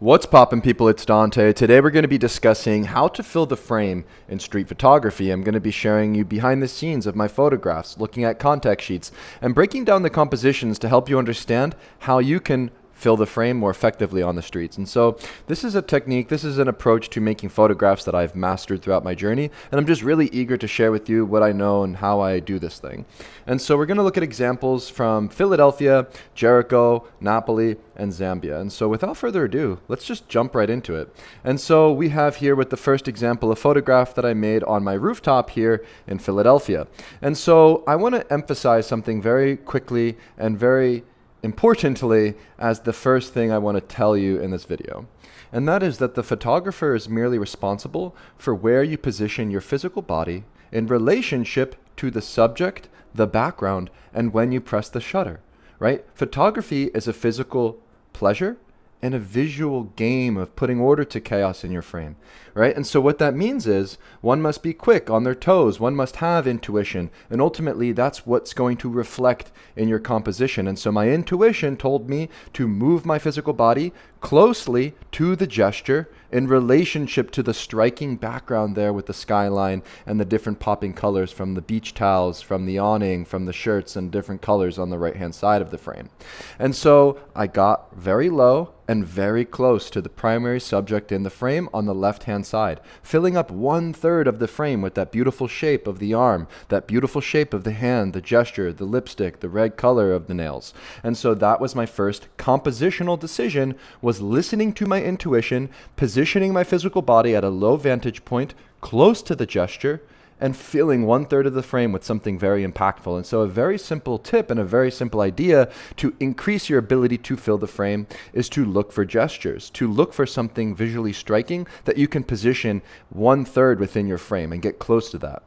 What's poppin', people? It's Dante. Today we're going to be discussing how to fill the frame in street photography. I'm going to be sharing you behind the scenes of my photographs, looking at contact sheets, and breaking down the compositions to help you understand how you can fill the frame more effectively on the streets. And so this is a technique, this is an approach to making photographs that I've mastered throughout my journey, and I'm just really eager to share with you what I know and how I do this thing. And so we're going to look at examples from Philadelphia, Jericho, Napoli, and Zambia. And so without further ado, let's just jump right into it. And so we have here with the first example a photograph that I made on my rooftop here in Philadelphia. And so I want to emphasize something very quickly and very importantly as the first thing I want to tell you in this video. And that is that the photographer is merely responsible for where you position your physical body in relationship to the subject, the background, and when you press the shutter, right? Photography is a physical pleasure and a visual game of putting order to chaos in your frame, right? And so what that means is one must be quick on their toes, one must have intuition, and ultimately that's what's going to reflect in your composition. And so my intuition told me to move my physical body closely to the gesture in relationship to the striking background there with the skyline and the different popping colors from the beach towels, from the awning, from the shirts, and different colors on the right-hand side of the frame. And so I got very low and very close to the primary subject in the frame on the left-hand side, filling up 1/3 of the frame with that beautiful shape of the arm, that beautiful shape of the hand, the gesture, the lipstick, the red color of the nails. And so that was my first compositional decision, was listening to my intuition, positioning my physical body at a low vantage point, close to the gesture, and filling 1/3 of the frame with something very impactful. And so a very simple tip and a very simple idea to increase your ability to fill the frame is to look for gestures, to look for something visually striking that you can position 1/3 within your frame and get close to that.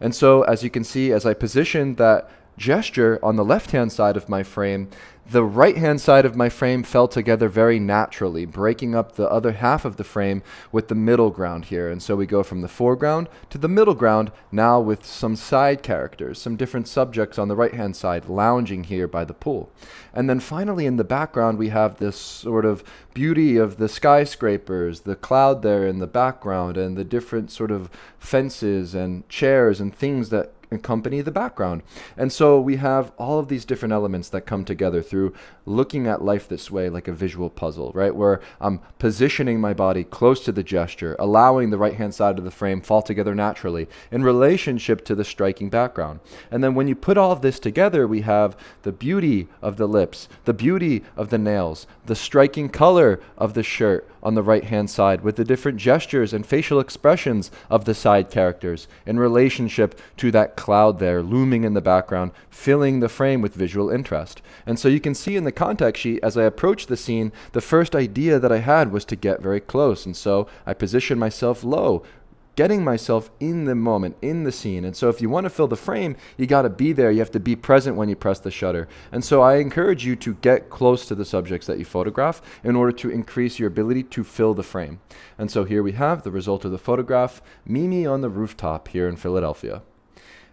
And so as you can see, as I position that gesture on the left-hand side of my frame, the right-hand side of my frame fell together very naturally, breaking up the other half of the frame with the middle ground here. And so we go from the foreground to the middle ground, now with some side characters, some different subjects on the right-hand side lounging here by the pool. And then finally in the background, we have this sort of beauty of the skyscrapers, the cloud there in the background, and the different sort of fences and chairs and things that accompany the background. And so we have all of these different elements that come together through looking at life this way, like a visual puzzle, right? Where I'm positioning my body close to the gesture, allowing the right-hand side of the frame fall together naturally in relationship to the striking background. And then when you put all of this together, we have the beauty of the lips, the beauty of the nails, the striking color of the shirt on the right-hand side with the different gestures and facial expressions of the side characters in relationship to that cloud there looming in the background, filling the frame with visual interest. And so you can see in the contact sheet, as I approached the scene, the first idea that I had was to get very close. And so I positioned myself low, getting myself in the moment, in the scene. And so if you want to fill the frame, you got to be there. You have to be present when you press the shutter. And so I encourage you to get close to the subjects that you photograph in order to increase your ability to fill the frame. And so here we have the result of the photograph, Mimi on the rooftop here in Philadelphia.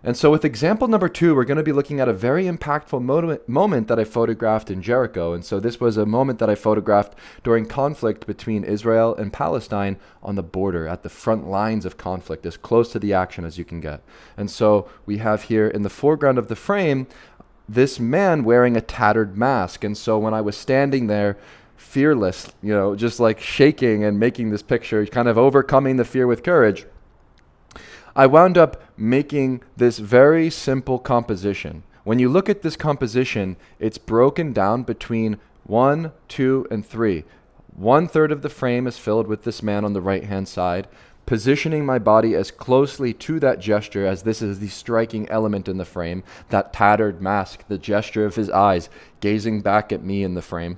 And so with example number 2, we're going to be looking at a very impactful moment that I photographed in Jericho. And so this was a moment that I photographed during conflict between Israel and Palestine on the border, at the front lines of conflict, as close to the action as you can get. And so we have here in the foreground of the frame, this man wearing a tattered mask. And so when I was standing there, fearless, just like shaking and making this picture, kind of overcoming the fear with courage, I wound up making this very simple composition. When you look at this composition, it's broken down between 1, 2, and 3. 1/3 of the frame is filled with this man on the right-hand side, positioning my body as closely to that gesture as this is the striking element in the frame, that tattered mask, the gesture of his eyes gazing back at me in the frame.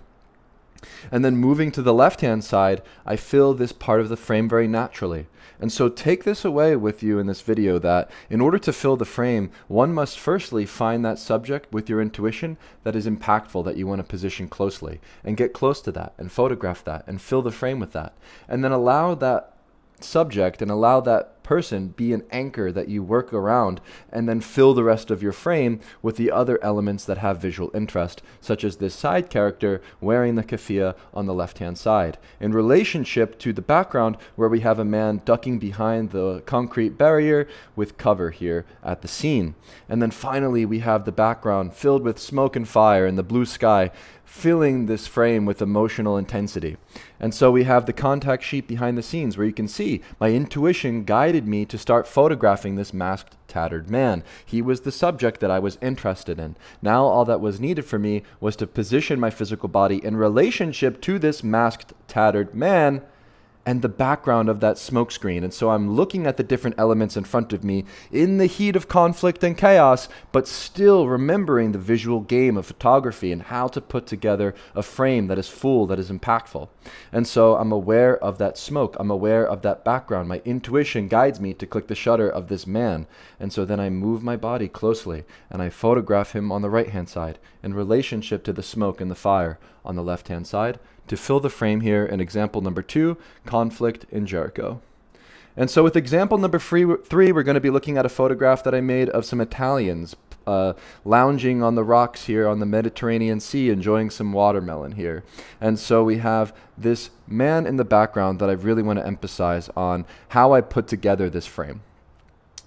And then moving to the left-hand side, I fill this part of the frame very naturally. And so take this away with you in this video, that in order to fill the frame, one must firstly find that subject with your intuition that is impactful, that you want to position closely, and get close to that and photograph that and fill the frame with that. And then allow that subject and allow that person be an anchor that you work around, and then fill the rest of your frame with the other elements that have visual interest, such as this side character wearing the keffiyeh on the left-hand side, in relationship to the background where we have a man ducking behind the concrete barrier with cover here at the scene. And then finally we have the background filled with smoke and fire and the blue sky, filling this frame with emotional intensity. And so we have the contact sheet behind the scenes where you can see my intuition guided me to start photographing this masked, tattered man. He was the subject that I was interested in. Now all that was needed for me was to position my physical body in relationship to this masked, tattered man and the background of that smoke screen. And so I'm looking at the different elements in front of me in the heat of conflict and chaos, but still remembering the visual game of photography and how to put together a frame that is full, that is impactful. And so I'm aware of that smoke. I'm aware of that background. My intuition guides me to click the shutter of this man. And so then I move my body closely and I photograph him on the right-hand side in relationship to the smoke and the fire on the left-hand side, to fill the frame here in example number 2, conflict in Jericho. And so with example number 3, we're going to be looking at a photograph that I made of some Italians lounging on the rocks here on the Mediterranean Sea, enjoying some watermelon here. And so we have this man in the background that I really want to emphasize on how I put together this frame.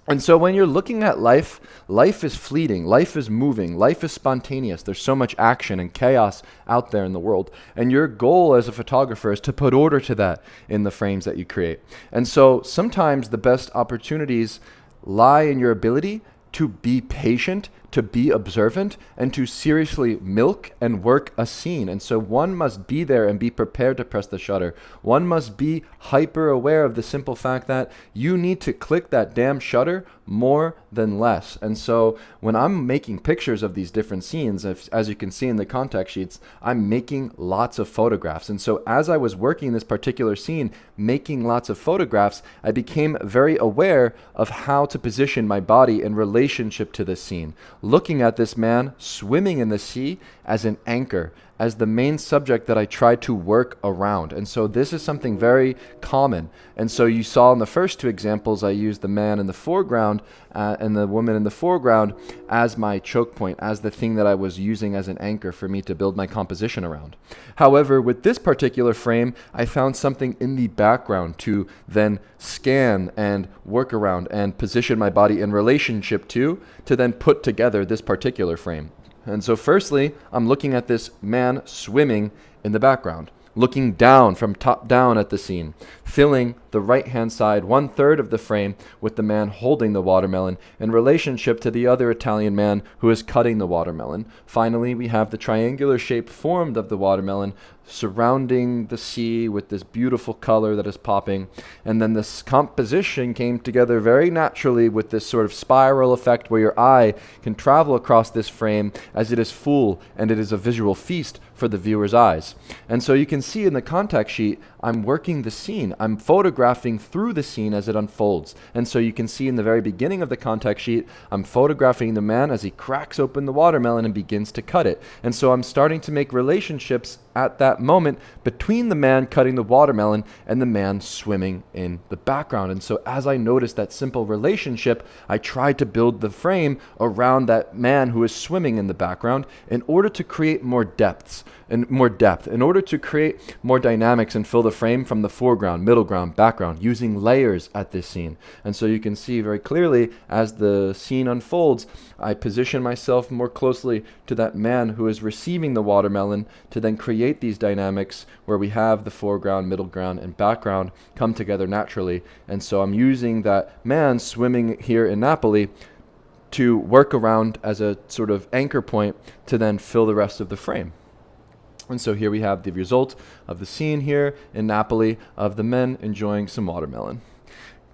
And so when you're looking at life, life is fleeting, life is moving, life is spontaneous. There's so much action and chaos out there in the world. And your goal as a photographer is to put order to that in the frames that you create. And so sometimes the best opportunities lie in your ability to be patient, to be observant, and to seriously milk and work a scene. And so one must be there and be prepared to press the shutter. One must be hyper aware of the simple fact that you need to click that damn shutter more than less. And so when I'm making pictures of these different scenes, as you can see in the contact sheets, I'm making lots of photographs. And so as I was working this particular scene, making lots of photographs, I became very aware of how to position my body in relationship to this scene, looking at this man swimming in the sea as an anchor, as the main subject that I try to work around. And so this is something very common. And so you saw in the first 2 examples, I used the man in the foreground and the woman in the foreground as my choke point, as the thing that I was using as an anchor for me to build my composition around. However, with this particular frame, I found something in the background to then scan and work around and position my body in relationship to then put together this particular frame. And so firstly, I'm looking at this man swimming in the background, looking down from top down at the scene, filling the right-hand side 1/3 of the frame with the man holding the watermelon in relationship to the other Italian man who is cutting the watermelon. Finally, we have the triangular shape formed of the watermelon surrounding the sea with this beautiful color that is popping. And then this composition came together very naturally with this sort of spiral effect where your eye can travel across this frame as it is full and it is a visual feast for the viewer's eyes. And so you can see in the contact sheet, I'm working the scene. I'm photographing through the scene as it unfolds. And so you can see in the very beginning of the contact sheet, I'm photographing the man as he cracks open the watermelon and begins to cut it. And so I'm starting to make relationships at that moment between the man cutting the watermelon and the man swimming in the background. And so as I noticed that simple relationship, I tried to build the frame around that man who is swimming in the background in order to create more depth, in order to create more dynamics and fill the frame from the foreground, middle ground, background, using layers at this scene. And so you can see very clearly as the scene unfolds, I position myself more closely to that man who is receiving the watermelon to then create these dynamics where we have the foreground, middle ground, and background come together naturally. And so I'm using that man swimming here in Napoli to work around as a sort of anchor point to then fill the rest of the frame. And so here we have the result of the scene here in Napoli of the men enjoying some watermelon.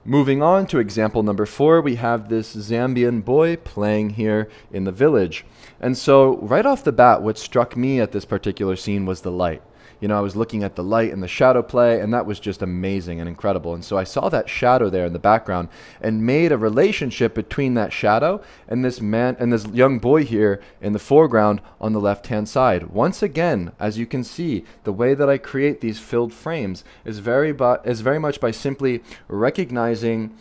Moving on to example number 4, we have this Zambian boy playing here in the village. And so right off the bat, what struck me at this particular scene was the light. I was looking at the light and the shadow play, and that was just amazing and incredible. And so I saw that shadow there in the background and made a relationship between that shadow and this man and this young boy here in the foreground on the left-hand side. Once again, as you can see, the way that I create these filled frames is very much by simply recognizing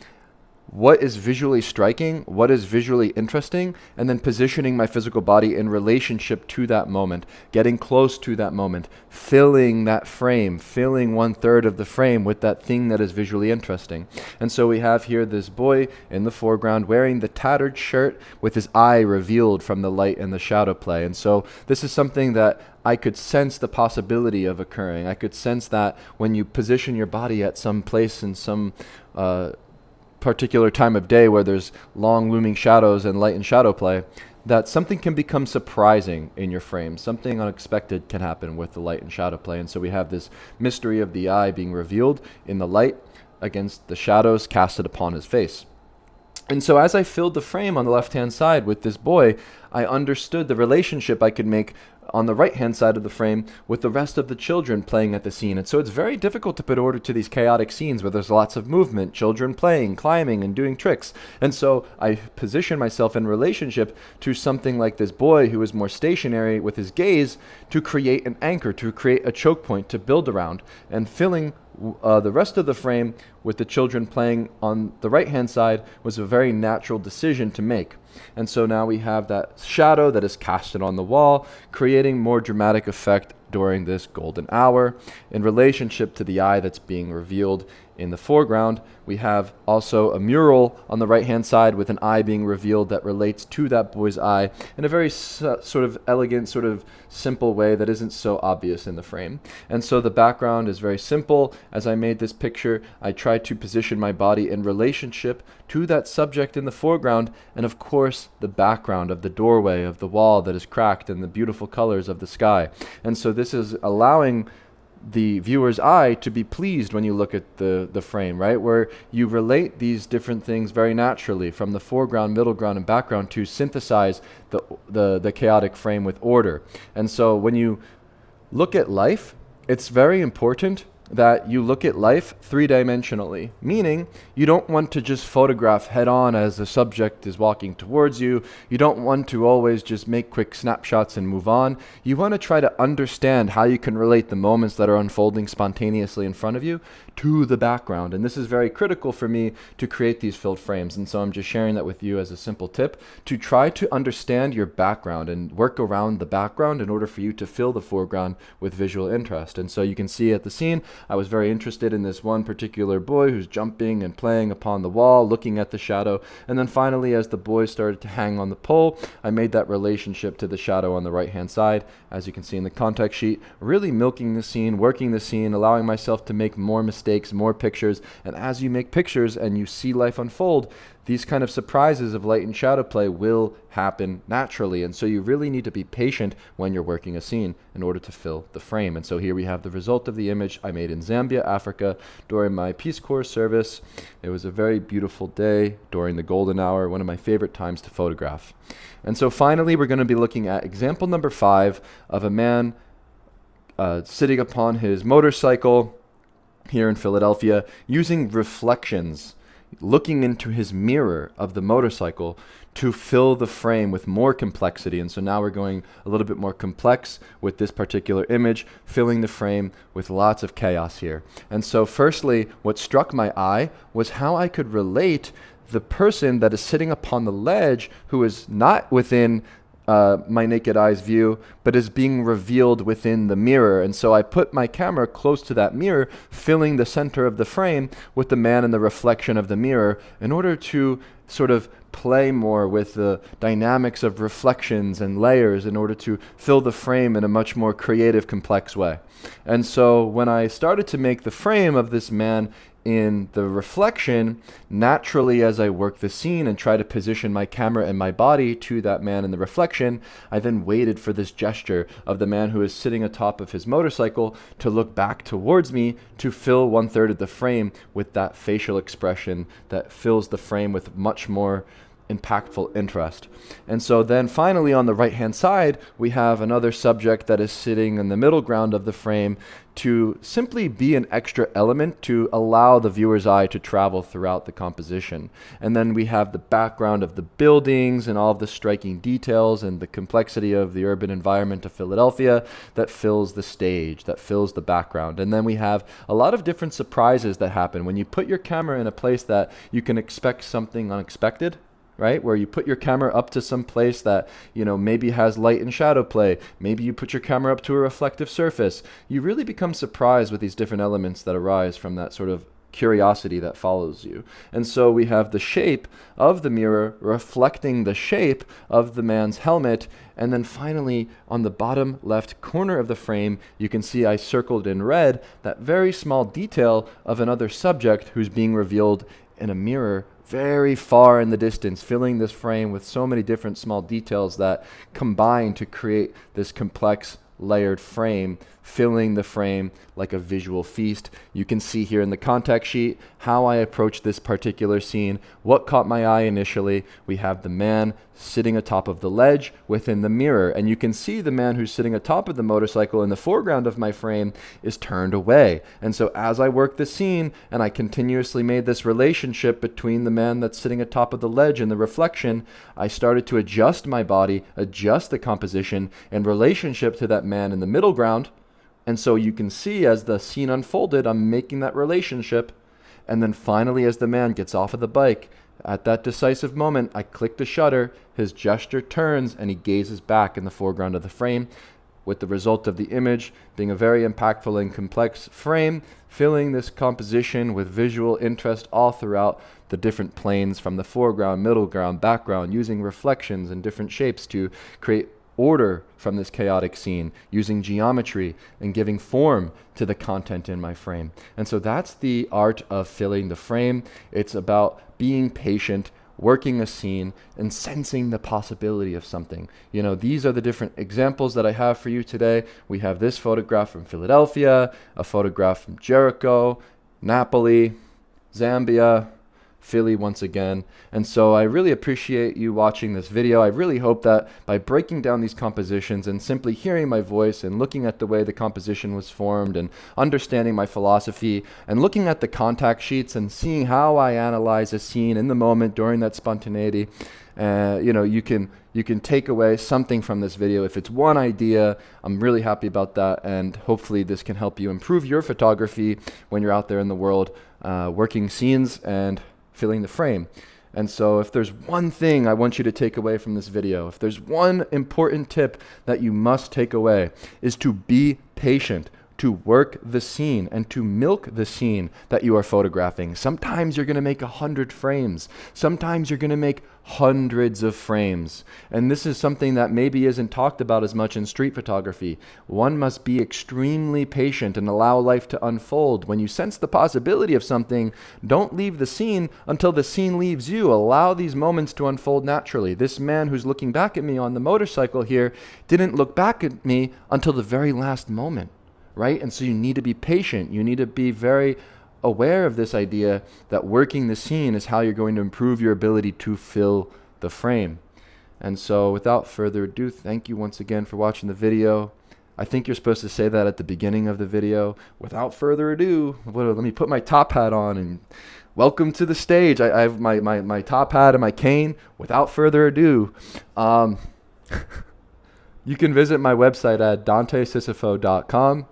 what is visually striking, what is visually interesting, and then positioning my physical body in relationship to that moment, getting close to that moment, filling that frame, filling 1/3 of the frame with that thing that is visually interesting. And so we have here this boy in the foreground wearing the tattered shirt with his eye revealed from the light and the shadow play. And so this is something that I could sense the possibility of occurring. I could sense that when you position your body at some place in some particular time of day where there's long looming shadows and light and shadow play, that something can become surprising in your frame. Something unexpected can happen with the light and shadow play. And so we have this mystery of the eye being revealed in the light against the shadows casted upon his face. And so as I filled the frame on the left-hand side with this boy, I understood the relationship I could make on the right-hand side of the frame with the rest of the children playing at the scene. And so it's very difficult to put order to these chaotic scenes where there's lots of movement, children playing, climbing, and doing tricks. And so I position myself in relationship to something like this boy who is more stationary with his gaze to create an anchor, to create a choke point to build around, and filling the rest of the frame with the children playing on the right-hand side was a very natural decision to make. And so now we have that shadow that is casted on the wall, creating more dramatic effect during this golden hour. In relationship to the eye that's being revealed in the foreground, we have also a mural on the right-hand side with an eye being revealed that relates to that boy's eye in a very sort of elegant, sort of simple way that isn't so obvious in the frame. And so the background is very simple. As I made this picture, I tried to position my body in relationship to that subject in the foreground, and of course the background of the doorway of the wall that is cracked and the beautiful colors of the sky. And so this is allowing the viewer's eye to be pleased when you look at the frame, right? Where you relate these different things very naturally from the foreground, middle ground, and background to synthesize the chaotic frame with order. And so when you look at life, it's very important that you look at life three-dimensionally, meaning you don't want to just photograph head-on as the subject is walking towards you. You don't want to always just make quick snapshots and move on. You want to try to understand how you can relate the moments that are unfolding spontaneously in front of you to the background. And this is very critical for me to create these filled frames. And so I'm just sharing that with you as a simple tip to try to understand your background and work around the background in order for you to fill the foreground with visual interest. And so you can see at the scene, I was very interested in this one particular boy who's jumping and playing upon the wall, looking at the shadow. And then finally, as the boy started to hang on the pole, I made that relationship to the shadow on the right-hand side, as you can see in the context sheet, really milking the scene, working the scene, allowing myself to make more mistakes, more pictures. And as you make pictures and you see life unfold, these kind of surprises of light and shadow play will happen naturally. And so you really need to be patient when you're working a scene in order to fill the frame. And so here we have the result of the image I made in Zambia, Africa, during my Peace Corps service. It was a very beautiful day during the golden hour, one of my favorite times to photograph. And so finally, we're going to be looking at example number 5 of a man sitting upon his motorcycle here in Philadelphia using reflections, looking into his mirror of the motorcycle to fill the frame with more complexity. And so now we're going a little bit more complex with this particular image, filling the frame with lots of chaos here. And so firstly, what struck my eye was how I could relate the person that is sitting upon the ledge who is not within my naked eye's view, but is being revealed within the mirror. And so I put my camera close to that mirror, filling the center of the frame with the man in the reflection of the mirror in order to sort of play more with the dynamics of reflections and layers in order to fill the frame in a much more creative, complex way. And so when I started to make the frame of this man in the reflection, naturally as I work the scene and try to position my camera and my body to that man in the reflection, I then waited for this gesture of the man who is sitting atop of his motorcycle to look back towards me to fill 1/3 of the frame with that facial expression that fills the frame with much more impactful interest. And so then finally on the right hand side, we have another subject that is sitting in the middle ground of the frame to simply be an extra element to allow the viewer's eye to travel throughout the composition. And then we have the background of the buildings and all of the striking details and the complexity of the urban environment of Philadelphia that fills the stage, that fills the background. And then we have a lot of different surprises that happen when you put your camera in a place that you can expect something unexpected, right? Where you put your camera up to some place that, maybe has light and shadow play. Maybe you put your camera up to a reflective surface. You really become surprised with these different elements that arise from that sort of curiosity that follows you. And so we have the shape of the mirror reflecting the shape of the man's helmet. And then finally, on the bottom left corner of the frame, you can see I circled in red that very small detail of another subject who's being revealed in a mirror very far in the distance, filling this frame with so many different small details that combine to create this complex layered frame, filling the frame like a visual feast. You can see here in the contact sheet how I approached this particular scene, what caught my eye initially. We have the man sitting atop of the ledge within the mirror, and you can see the man who's sitting atop of the motorcycle in the foreground of my frame is turned away. And so as I worked the scene and I continuously made this relationship between the man that's sitting atop of the ledge and the reflection, I started to adjust my body, adjust the composition in relationship to that man in the middle ground. And so you can see as the scene unfolded, I'm making that relationship. And then finally, as the man gets off of the bike, at that decisive moment, I click the shutter, his gesture turns, and he gazes back in the foreground of the frame, with the result of the image being a very impactful and complex frame, filling this composition with visual interest all throughout the different planes from the foreground, middle ground, background, using reflections and different shapes to create order from this chaotic scene, using geometry and giving form to the content in my frame. And so that's the art of filling the frame. It's about being patient, working a scene, and sensing the possibility of something. These are the different examples that I have for you today. We have this photograph from Philadelphia, a photograph from Jericho, Napoli, Zambia, Philly once again. And so I really appreciate you watching this video. I really hope that by breaking down these compositions and simply hearing my voice and looking at the way the composition was formed and understanding my philosophy and looking at the contact sheets and seeing how I analyze a scene in the moment during that spontaneity, you can take away something from this video. If it's one idea, I'm really happy about that, and hopefully this can help you improve your photography when you're out there in the world working scenes and filling the frame. And so if there's one thing I want you to take away from this video, if there's one important tip that you must take away, is to be patient, to work the scene and to milk the scene that you are photographing. Sometimes you're going to make 100 frames. Sometimes you're going to make hundreds of frames. And this is something that maybe isn't talked about as much in street photography. One must be extremely patient and allow life to unfold. When you sense the possibility of something, don't leave the scene until the scene leaves you. Allow these moments to unfold naturally. This man who's looking back at me on the motorcycle here didn't look back at me until the very last moment. Right? And so you need to be patient. You need to be very aware of this idea that working the scene is how you're going to improve your ability to fill the frame. And so without further ado, thank you once again for watching the video. I think you're supposed to say that at the beginning of the video. Without further ado, let me put my top hat on and welcome to the stage. I have my top hat and my cane. Without further ado, you can visit my website at dantesisifo.com.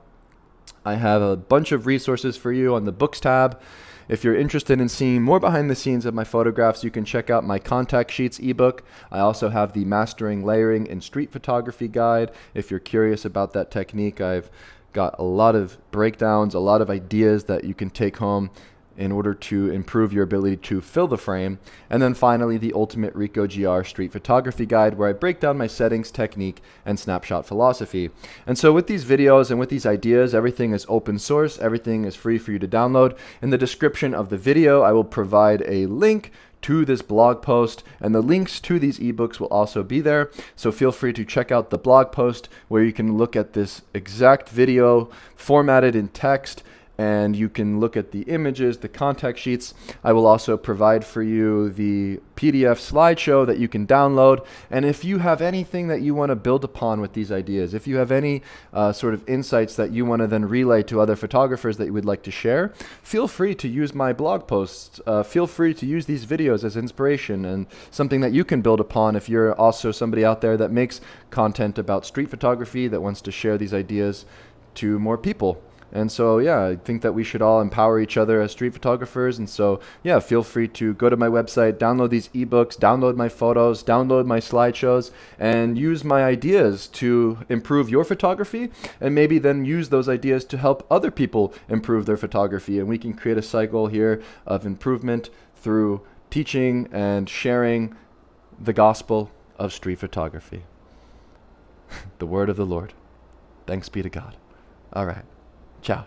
I have a bunch of resources for you on the books tab. If you're interested in seeing more behind the scenes of my photographs, you can check out my contact sheets ebook. I also have the Mastering Layering in Street Photography guide. If you're curious about that technique, I've got a lot of breakdowns, a lot of ideas that you can take home in order to improve your ability to fill the frame. And then finally, the Ultimate Ricoh GR Street Photography Guide, where I break down my settings, technique, and snapshot philosophy. And so with these videos and with these ideas, everything is open source. Everything is free for you to download. In the description of the video, I will provide a link to this blog post, and the links to these ebooks will also be there. So feel free to check out the blog post where you can look at this exact video formatted in text and you can look at the images, the contact sheets. I will also provide for you the PDF slideshow that you can download. And if you have anything that you want to build upon with these ideas, if you have any sort of insights that you want to then relay to other photographers that you would like to share, feel free to use my blog posts. Feel free to use these videos as inspiration and something that you can build upon if you're also somebody out there that makes content about street photography that wants to share these ideas to more people. And so, yeah, I think that we should all empower each other as street photographers. And so, yeah, feel free to go to my website, download these ebooks, download my photos, download my slideshows, and use my ideas to improve your photography, and maybe then use those ideas to help other people improve their photography. And we can create a cycle here of improvement through teaching and sharing the gospel of street photography. The word of the Lord. Thanks be to God. All right. Ciao.